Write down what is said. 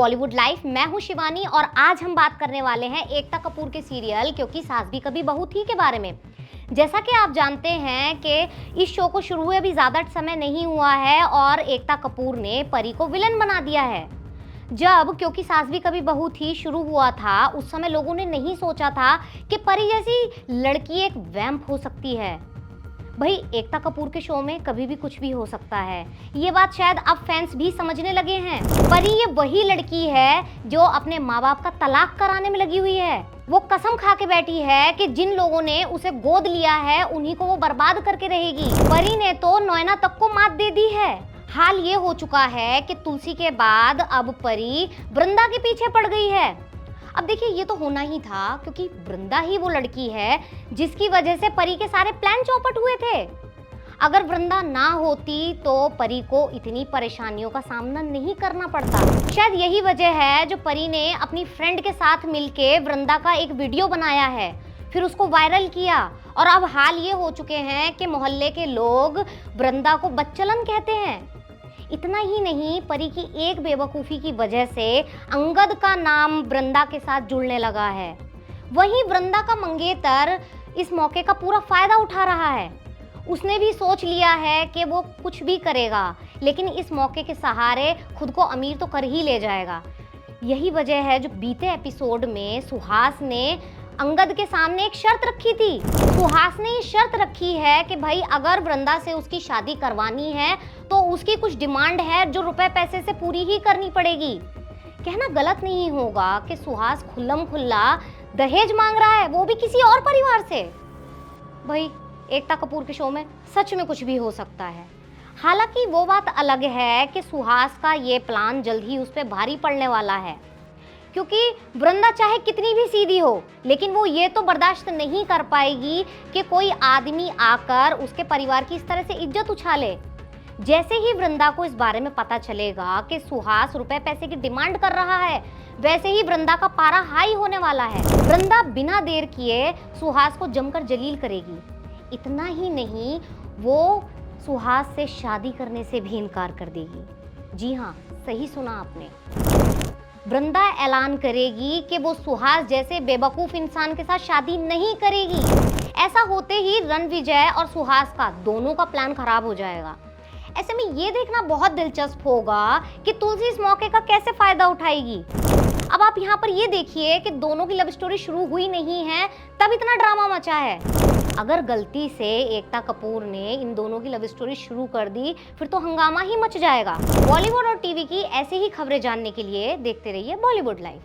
Bollywood life. मैं हूं शिवानी और आज हम बात करने वाले हैं एकता कपूर के सीरियल क्योंकि सास भी कभी बहू थी के बारे में। जैसा कि आप जानते हैं कि इस शो को शुरू हुए अभी ज़्यादा समय नहीं हुआ है और एकता कपूर ने परी को विलन बना दिया है। जब क्योंकि सास भी कभी बहू थी शुरू हुआ था, उस समय लोगों ने नहीं सोचा था कि परी जैसी लड़की एक वैम्प हो सकती है। भाई, एकता कपूर के शो में कभी भी कुछ भी हो सकता है। ये बात शायद अब फैंस भी समझने लगे हैं। परी ये वही लड़की है जो अपने माँ बाप का तलाक कराने में लगी हुई है। वो कसम खा के बैठी है कि जिन लोगों ने उसे गोद लिया है उन्हीं को वो बर्बाद करके रहेगी। परी ने तो नैना तक को मात दे दी है। हाल ये हो चुका है कि तुलसी के बाद अब परी वृंदा के पीछे पड़ गई है। अब देखिए, ये तो होना ही था क्योंकि वृंदा ही वो लड़की है जिसकी वजह से परी के सारे प्लान चौपट हुए थे। अगर वृंदा ना होती तो परी को इतनी परेशानियों का सामना नहीं करना पड़ता। शायद यही वजह है जो परी ने अपनी फ्रेंड के साथ मिलके वृंदा का एक वीडियो बनाया है, फिर उसको वायरल किया और अब हाल ये हो चुके हैं कि मोहल्ले के लोग वृंदा को बच्चलन कहते हैं। इतना ही नहीं, परी की एक बेवकूफ़ी की वजह से अंगद का नाम वृंदा के साथ जुड़ने लगा है। वहीं वृंदा का मंगेतर इस मौके का पूरा फायदा उठा रहा है। उसने भी सोच लिया है कि वो कुछ भी करेगा, लेकिन इस मौके के सहारे खुद को अमीर तो कर ही ले जाएगा। यही वजह है जो बीते एपिसोड में सुहास ने अंगद के सामने एक शर्त रखी थी। सुहास ने ये शर्त रखी है कि भाई अगर वृंदा से उसकी शादी करवानी है तो उसकी कुछ डिमांड है जो रुपए पैसे से पूरी ही करनी पड़ेगी। कहना गलत नहीं होगा कि सुहास खुल्लम खुल्ला दहेज मांग रहा है, वो भी किसी और परिवार से। भाई, एकता कपूर के शो में सच में कुछ भी हो सकता है। हालांकि वो बात अलग है कि सुहास का ये प्लान जल्द ही उस पर भारी पड़ने वाला है, क्योंकि वृंदा चाहे कितनी भी सीधी हो, लेकिन वो ये तो बर्दाश्त नहीं कर पाएगी कि कोई आदमी आकर उसके परिवार की इस तरह से इज्जत उछाले। जैसे ही वृंदा को इस बारे में पता चलेगा कि सुहास रुपए पैसे की डिमांड कर रहा है, वैसे ही वृंदा का पारा हाई होने वाला है। वृंदा बिना देर किए सुहास को जमकर जलील करेगी। इतना ही नहीं, वो सुहास से शादी करने से भी इनकार कर देगी। जी हाँ, सही सुना आपने। वृंदा ऐलान करेगी कि वो सुहास जैसे बेवकूफ इंसान के साथ शादी नहीं करेगी। ऐसा होते ही रणविजय और सुहास का दोनों का प्लान खराब हो जाएगा। ऐसे में ये देखना बहुत दिलचस्प होगा कि तुलसी इस मौके का कैसे फायदा उठाएगी। अब आप यहाँ पर ये देखिए कि दोनों की लव स्टोरी शुरू हुई नहीं है, तब इतना ड्रामा मचा है। अगर गलती से एकता कपूर ने इन दोनों की लव स्टोरी शुरू कर दी, फिर तो हंगामा ही मच जाएगा। बॉलीवुड और टीवी की ऐसे ही खबरें जानने के लिए देखते रहिए बॉलीवुड लाइव।